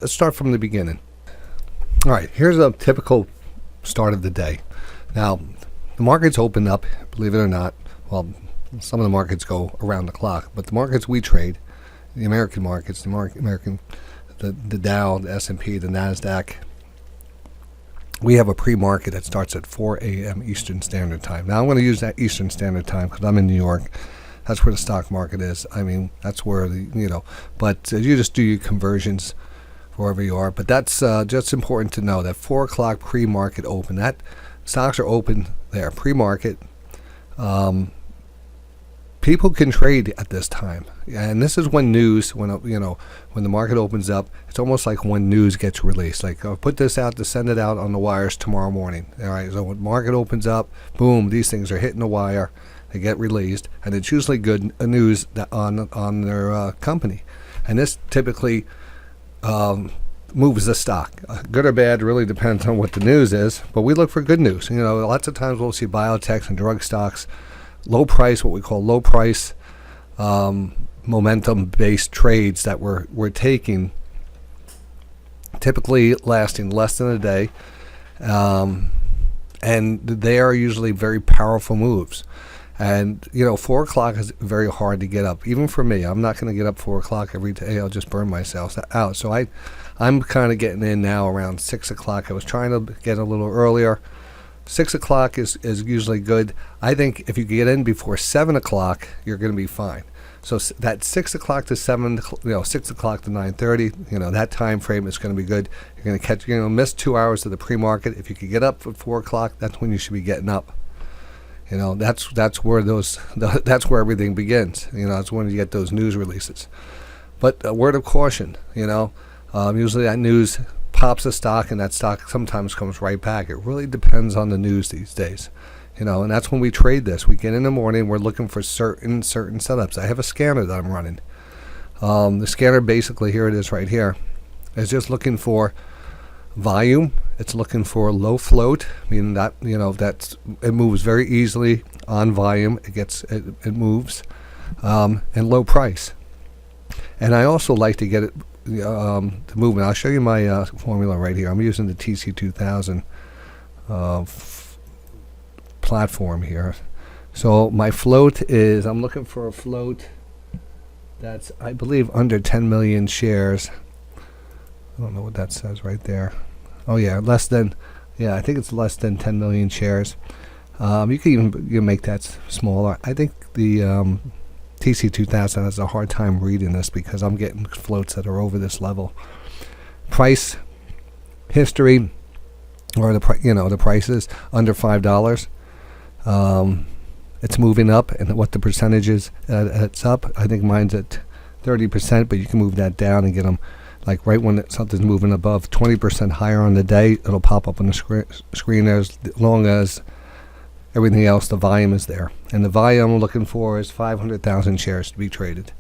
Let's start from the beginning. All right, here's a typical start of the day. Now, the markets open up, believe it or not. Well, some of the markets go around the clock, but the markets we trade, the American markets, the Dow, the S&P, the NASDAQ, we have a pre-market that starts at 4 a.m. Eastern Standard Time. Now, I'm going to use that Eastern Standard Time because I'm in New York. That's where the stock market is. I mean, that's where but you just do your conversions wherever you are. But that's just important to know that 4 o'clock pre-market open. That stocks are open there, pre-market. People can trade at this time, and this is when news, when the market opens up, it's almost like when news gets released. Like, I'll put this out to send it out on the wires tomorrow morning. All right, so when the market opens up, boom, these things are hitting the wire. They get released, and it's usually good news on their company, and this typically moves the stock. Good or bad really depends on what the news is, but we look for good news. Lots of times we'll see biotechs and drug stocks, low price, what we call low price, momentum-based trades that we're taking, typically lasting less than a day, and they are usually very powerful moves. And 4 o'clock is very hard to get up, even for me. I'm not going to get up 4 o'clock every day. I'll just burn myself out. So I'm kind of getting in now around 6 o'clock. I was trying to get a little earlier. 6 o'clock is usually good. I think if you get in before 7 o'clock, you're going to be fine. So that 6 o'clock to 7, 6 o'clock to 9:30, that time frame is going to be good. You're going to catch, miss 2 hours of the pre-market. If you could get up at 4 o'clock, that's when you should be getting up. That's where that's where everything begins. That's when you get those news releases. But a word of caution, usually that news pops a stock, and that stock sometimes comes right back. It really depends on the news these days, and that's when we trade this. We get in the morning, we're looking for certain setups. I have a scanner that I'm running. The scanner, basically, here it is right here, is just looking for volume. It's looking for low float, meaning that it moves very easily on volume. It moves, and low price. And I also like to get it the movement. I'll show you my formula right here. I'm using the TC2000 platform here. So my float is, I'm looking for a float that's, I believe, under 10 million shares. I don't know what that says right there. Oh yeah, I think it's less than 10 million shares. You can even make that smaller. I think the TC2000 has a hard time reading this because I'm getting floats that are over this level. Price history, or the prices under $5. It's moving up, and what the percentage is, it's up. I think mine's at 30%, but you can move that down and get them. Like right when something's moving above 20% higher on the day, it'll pop up on the screen as long as everything else, the volume is there. And the volume I'm looking for is 500,000 shares to be traded.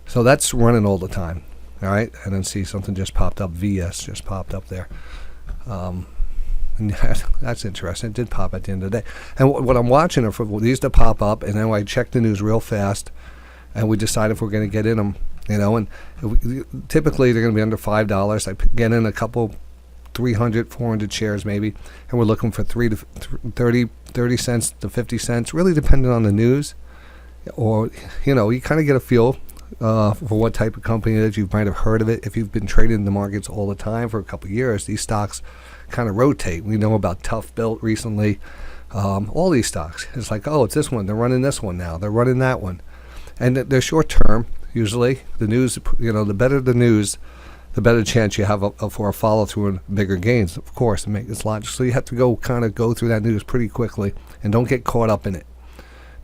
So that's running all the time. All right, and then see something just popped up. VS just popped up there. And that's interesting. It did pop at the end of the day. And what I'm watching are for these to pop up, and then I check the news real fast, and we decide if we're going to get in them. And typically they're going to be under $5. I get in a couple, 300, 400 shares maybe, and we're looking for 30 cents to 50 cents, really depending on the news. Or, you kind of get a feel for what type of company it is. You might have heard of it. If you've been trading in the markets all the time for a couple of years, these stocks kind of rotate. We know about Tough Built recently. All these stocks. It's like, oh, it's this one. They're running this one now. They're running that one. And they're short term. Usually, the news, the better the news, the better chance you have for a follow-through and bigger gains, of course, to make this logic. So you have to go through that news pretty quickly, and don't get caught up in it.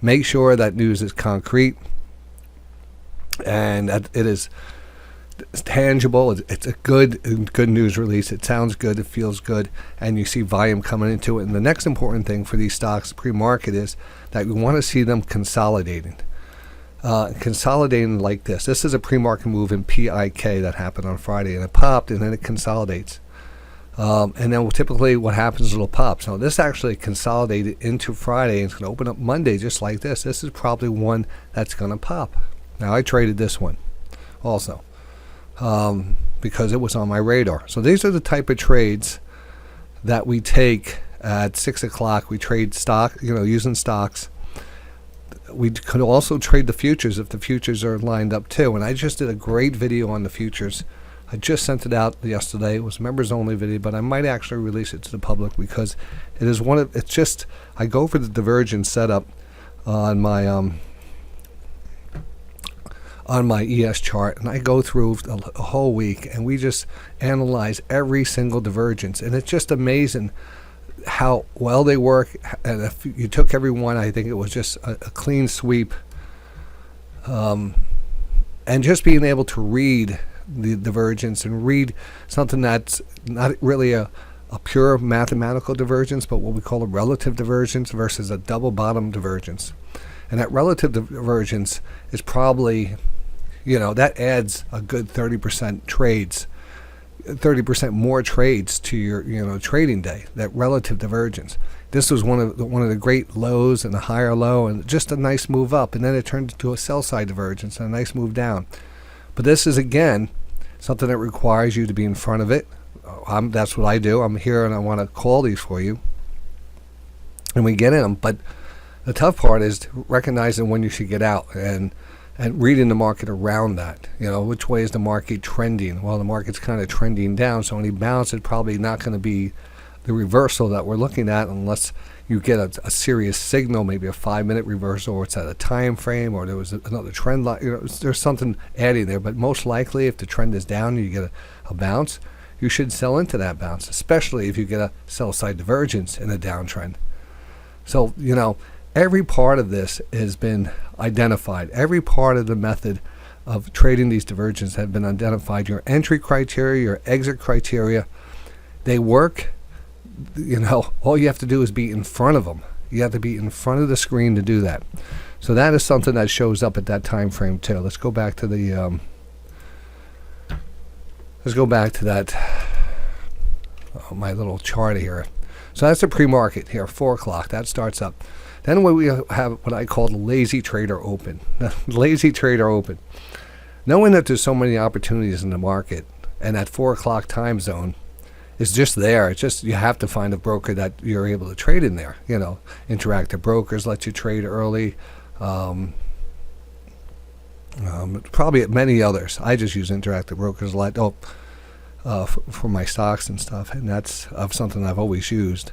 Make sure that news is concrete, and that it's tangible. It's a good news release. It sounds good. It feels good, and you see volume coming into it. And the next important thing for these stocks pre-market is that we want to see them consolidating. Consolidating like this. This is a pre-market move in PIK that happened on Friday, and it popped, and then it consolidates. And then typically what happens is it'll pop. So this actually consolidated into Friday, and it's going to open up Monday just like this. This is probably one that's going to pop. Now, I traded this one also. because it was on my radar. So these are the type of trades that we take at 6 o'clock. We trade stock, using stocks. We could also trade the futures if the futures are lined up too. And I just did a great video on the futures. I just sent it out yesterday. It was a members only video, but I might actually release it to the public because it is I go over the divergence setup on my ES chart, and I go through a whole week, and we just analyze every single divergence, and it's just amazing how well they work. And if you took every one, I think it was just a clean sweep, and just being able to read the divergence and read something that's not really a pure mathematical divergence, but what we call a relative divergence versus a double bottom divergence. And that relative divergence is probably, that adds a good 30% trades, 30% more trades to your, trading day, that relative divergence. This was one of the great lows and a higher low, and just a nice move up, and then it turned into a sell side divergence and a nice move down. But this is, again, something that requires you to be in front of it. That's what I do. I'm here and I want to call these for you, and we get in them. But the tough part is recognizing when you should get out and reading the market around that. Which way is the market trending? Well, the market's kind of trending down, so any bounce is probably not going to be the reversal that we're looking at unless you get a serious signal, maybe a 5-minute reversal, or it's at a time frame, or there was another trend line. There's something adding there. But most likely, if the trend is down and you get a bounce, you should sell into that bounce, especially if you get a sell side divergence in a downtrend. So, every part of this has been identified. Every part of the method of trading these divergences have been identified. Your entry criteria, your exit criteria, they work. All you have to do is be in front of them. You have to be in front of the screen to do that. So that is something that shows up at that time frame too. Let's go back to my little chart here. So that's the pre-market here, 4 o'clock. That starts up. Then we have what I call the lazy trader open. Lazy trader open. Knowing that there's so many opportunities in the market, and that 4 o'clock time zone is just there. It's just you have to find a broker that you're able to trade in there. Interactive brokers let you trade early. Probably many others. I just use interactive brokers a lot. For my stocks and stuff, and that's something I've always used.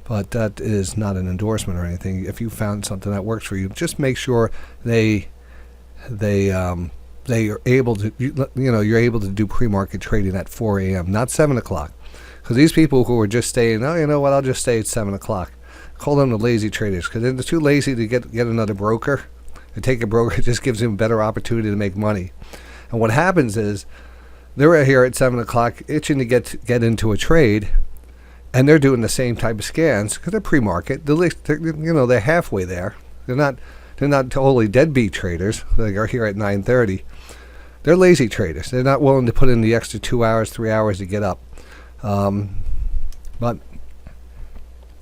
But that is not an endorsement or anything. If you found something that works for you, just make sure they are able to, you're able to do pre-market trading at 4 a.m., not 7 o'clock. Because these people who are just staying, I'll just stay at 7 o'clock. Call them the lazy traders, because they're too lazy to get another broker. To take a broker, it just gives them a better opportunity to make money. And what happens is, they're here at 7 o'clock itching to get into a trade, and they're doing the same type of scans because they're pre-market. They're halfway there. They're not totally deadbeat traders. They are here at 9:30. They're lazy traders. They're not willing to put in the extra 2 hours, 3 hours to get up. But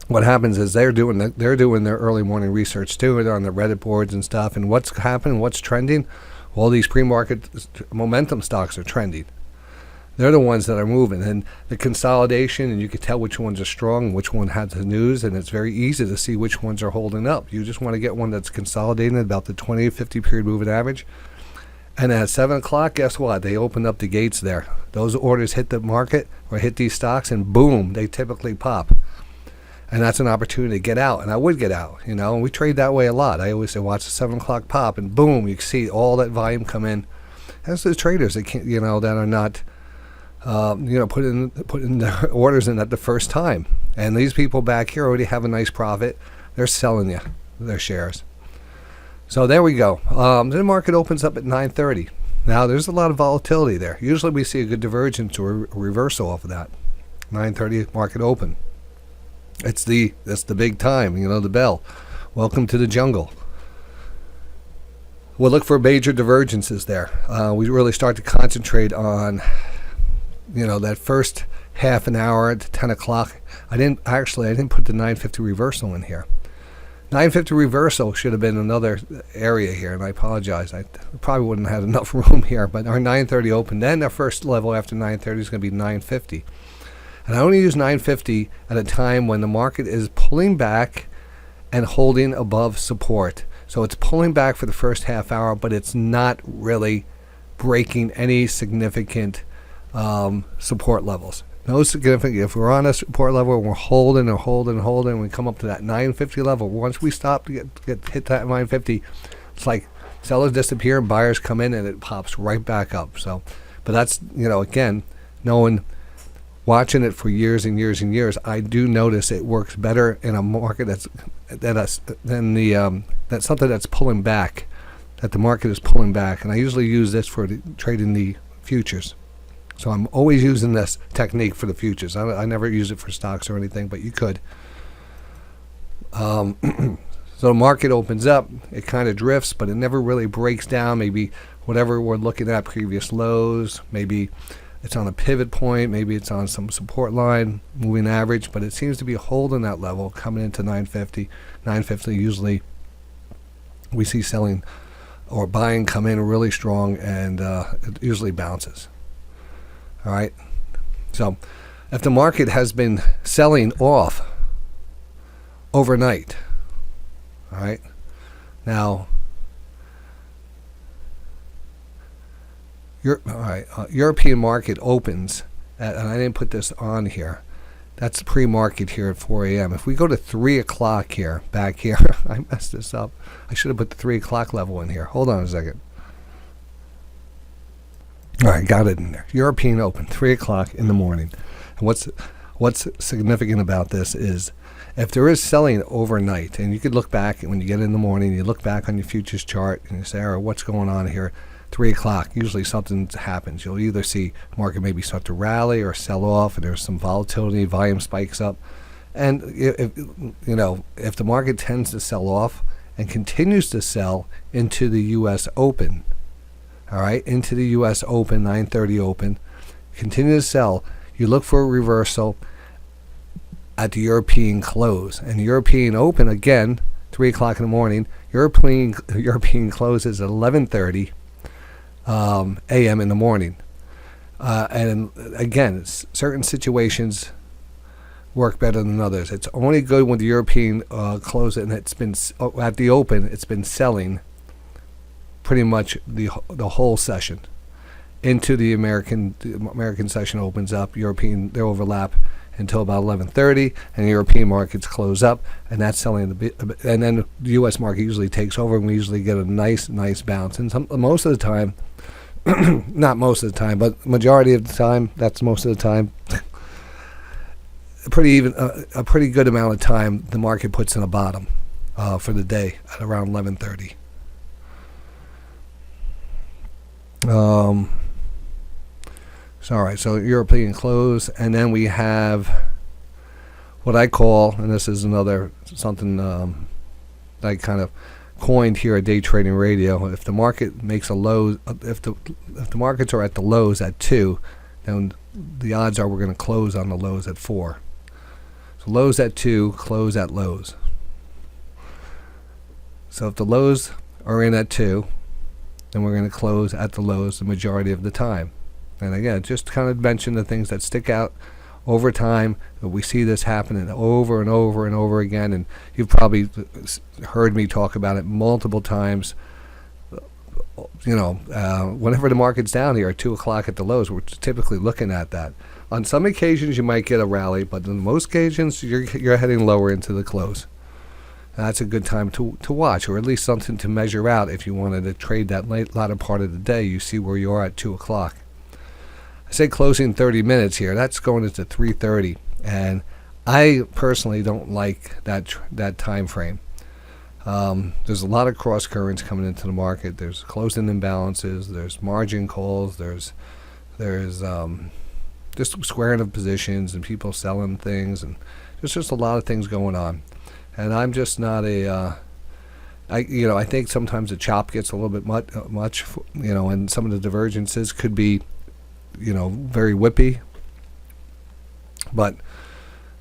what happens is they're doing their early morning research too. They're on the Reddit boards and stuff. And what's happening? What's trending? All these pre-market momentum stocks are trending. They're the ones that are moving, and the consolidation, and you can tell which ones are strong and which one has the news, and it's very easy to see which ones are holding up. You just want to get one that's consolidating about the 20 to 50 period moving average. And at 7 o'clock, guess what? They open up the gates there. Those orders hit the market or hit these stocks, and boom, they typically pop. And that's an opportunity to get out, and I would get out, and we trade that way a lot. I always say watch the 7 o'clock pop, and boom, you see all that volume come in. That's the traders that can't, that are not putting their orders in at the first time. And these people back here already have a nice profit. They're selling you their shares. So there we go. The market opens up at 9:30. Now there's a lot of volatility there. Usually we see a good divergence or a reversal off of that. 9:30 market open. That's the big time, the bell. Welcome to the jungle. We'll look for major divergences there. We really start to concentrate on that first half an hour to 10 o'clock. I didn't put the 9:50 reversal in here. 950 reversal should have been another area here, and I apologize. I probably wouldn't have had enough room here, but our 930 open. Then our first level after 930 is going to be 950. And I only use 950 at a time when the market is pulling back and holding above support. So it's pulling back for the first half hour, but it's not really breaking any significant support levels. No significant. If we're on a support level, we're holding and holding and holding, we come up to that 950 level. Once we stop to get hit that 950, it's like sellers disappear and buyers come in, and it pops right back up. So, but that's, again, watching it for years and years and years, I do notice it works better in a market that's something that's pulling back, that the market is pulling back. And I usually use this for trading the futures. So I'm always using this technique for the futures. I never use it for stocks or anything, but you could. So the market opens up, it kind of drifts, but it never really breaks down. Maybe whatever we're looking at, previous lows, maybe it's on a pivot point, maybe it's on some support line, moving average, but it seems to be holding that level coming into 950. 950 usually we see selling or buying come in really strong, and it usually bounces. All right. So if the market has been selling off overnight, all right, now European market opens at, and I didn't put this on here, that's pre-market here at 4 a.m. If we go to 3 o'clock here, back here, I messed this up. I should have put the 3 o'clock level in here. Hold on a second. All right, got it in there. European open, 3 o'clock in the morning. And what's significant about this is if there is selling overnight, and you could look back when you get in the morning, you look back on your futures chart and you say, all right, what's going on here? 3 o'clock, usually something happens. You'll either see market maybe start to rally or sell off, and there's some volatility, volume spikes up. And if the market tends to sell off and continues to sell into the U.S. Open, all right, into the U.S. Open, 930 open, continue to sell, you look for a reversal at the European close. And the European Open, again, 3 o'clock in the morning, European closes at 11:30 a.m. in the morning. And again, certain situations work better than others. It's only good when the European close, and it's been at the open, it's been selling pretty much the whole session into the American session opens up. European, they overlap until about 11:30, and the European markets close up, and that's selling and then the U.S. market usually takes over, and we usually get a nice bounce. And most of the time, not most of the time, but majority of the time, that's most of the time, a pretty good amount of time, the market puts in a bottom for the day at around 11:30. So all right, so European close, and then we have what I call, and this is something that I kind of coined here at Day Trading Radio. If the market makes a low, if the markets are at the lows at 2, then the odds are we're going to close on the lows at 4. So lows at 2, close at lows. So if the lows are in at 2, then we're going to close at the lows the majority of the time. And again, just kind of mention the things that stick out over time. We see this happening over and over and over again, and you've probably heard me talk about it multiple times. Whenever the market's down here at 2 o'clock at the lows, we're typically looking at that. On some occasions, you might get a rally, but on most occasions, you're heading lower into the close. That's a good time to watch, or at least something to measure out if you wanted to trade that latter part of the day. You see where you are at 2 o'clock. I say closing 30 minutes here. That's going into 3:30, and I personally don't like that time frame. There's a lot of cross currents coming into the market. There's closing imbalances. There's margin calls. There's just squaring of positions and people selling things, and there's just a lot of things going on. And I'm just not I think sometimes the chop gets a little bit much, and some of the divergences could be, very whippy. But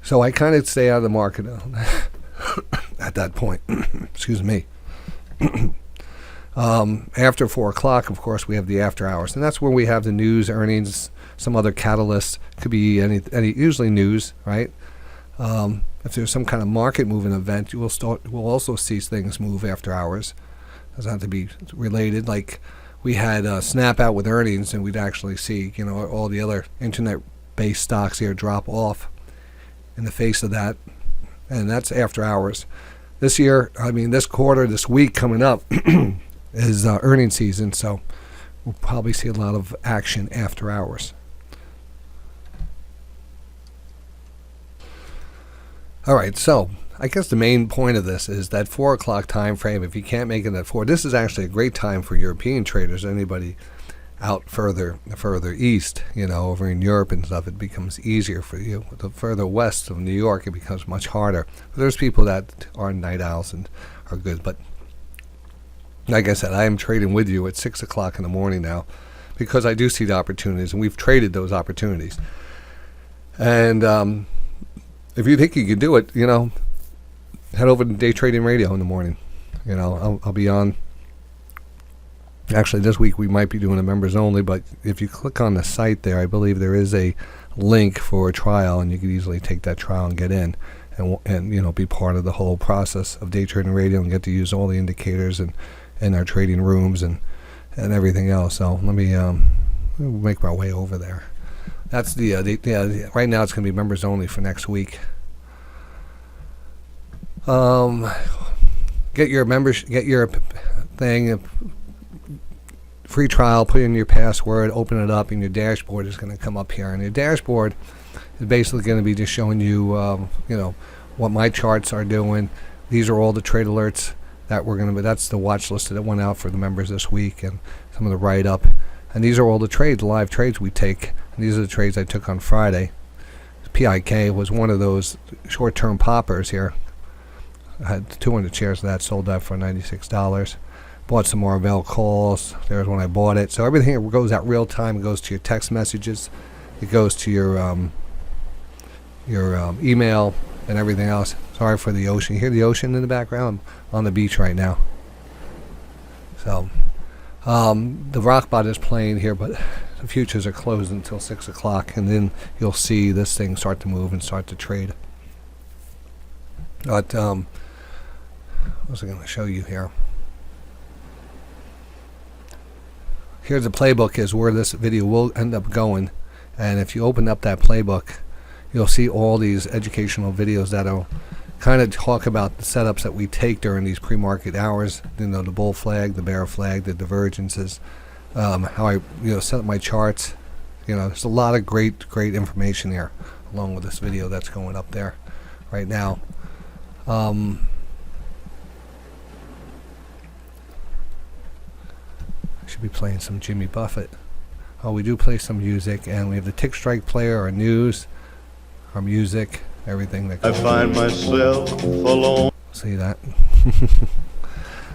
so I kind of stay out of the market at that point. Excuse me. After 4 o'clock, of course, we have the after hours, and that's where we have the news, earnings, some other catalysts. Could be any usually news, right? If there's some kind of market moving event, we'll also see things move after hours. Doesn't have to be related. Like we had Snap out with earnings, and we'd actually see, all the other internet-based stocks here drop off in the face of that, and that's after hours. This year, this quarter, this week coming up is earnings season, so we'll probably see a lot of action after hours. All right, so I guess the main point of this is that 4 o'clock time frame. If you can't make it at 4, this is actually a great time for European traders. Anybody out further east, over in Europe and stuff, it becomes easier for you. The further west of New York, it becomes much harder. But there's people that are night owls and are good. But like I said, I am trading with you at 6 o'clock in the morning now because I do see the opportunities, and we've traded those opportunities. And if you think you can do it, head over to Day Trading Radio in the morning. I'll be on. Actually, this week we might be doing a members only, but if you click on the site there, I believe there is a link for a trial, and you can easily take that trial and get in and be part of the whole process of Day Trading Radio and get to use all the indicators and our trading rooms and everything else. So let me make my way over there. That's right now it's going to be members only for next week. Get your thing, free trial, put in your password, open it up, and your dashboard is going to come up here. And your dashboard is basically going to be just showing you, what my charts are doing. These are all the trade alerts that that's the watch list that went out for the members this week, and some of the write-up. And these are all the trades, live trades we take. And these are the trades I took on Friday. PIK was one of those short-term poppers here. I had 200 shares of that, sold that for $96. Bought some more Marvell calls. There's when I bought it. So everything goes out real time. It goes to your text messages. It goes to your email and everything else. Sorry for the ocean. You hear the ocean in the background? I'm on the beach right now. So the Rockbot is playing here, but the futures are closed until 6 o'clock, and then you'll see this thing start to move and start to trade. But what was I going to show you here? Here's the playbook, is where this video will end up going. And if you open up that playbook, you'll see all these educational videos that'll kind of talk about the setups that we take during these pre-market hours. The bull flag, the bear flag, the divergences, how I set up my charts. There's a lot of great information there, along with this video that's going up there right now. I should be playing some Jimmy Buffett. Oh, we do play some music, and we have the tick strike player, our news, our music, everything that goes. I find myself alone. See that?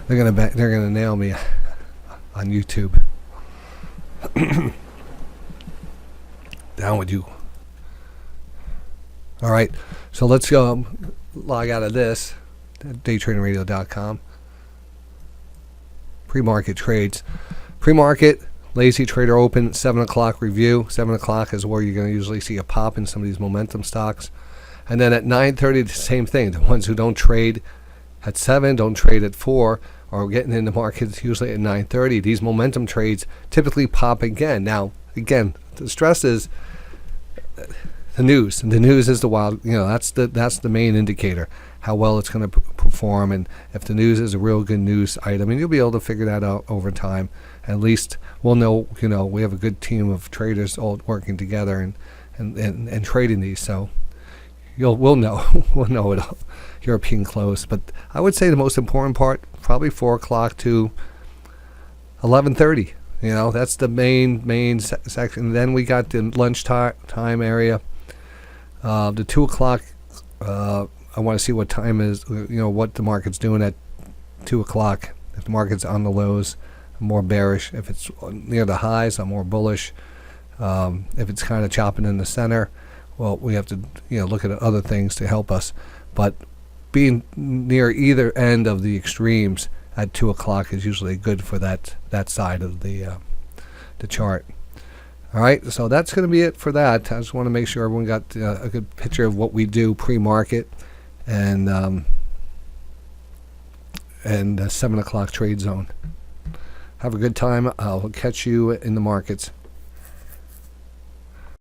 They're gonna nail me on YouTube. Down with you. All right, so let's go log out of this. DayTradingRadio.com. Pre-market trades. Pre-market, Lazy Trader Open, 7 o'clock review. 7 o'clock is where you're going to usually see a pop in some of these momentum stocks. And then at 9:30, the same thing. The ones who don't trade at 7, don't trade at 4, are getting in the markets usually at 9:30. These momentum trades typically pop again. Now, again, the stress is the news. And the news is the wild, that's the main indicator, how well it's going to perform. And if the news is a real good news item, and you'll be able to figure that out over time. At least we'll know, we have a good team of traders all working together and trading these. So we'll know it all. European close. But I would say the most important part, probably 4 o'clock to 11:30. That's the main section. And then we got the lunchtime area. The 2 o'clock, I want to see what time is, what the market's doing at 2 o'clock. If the market's on the lows, I'm more bearish. If it's near the highs, I'm more bullish. If it's kind of chopping in the center, well, we have to look at other things to help us. But being near either end of the extremes at 2 o'clock is usually good for that side of the chart. All right, so that's going to be it for that. I just want to make sure everyone got a good picture of what we do pre-market and 7 o'clock trade zone. Have a good time. I'll catch you in the markets.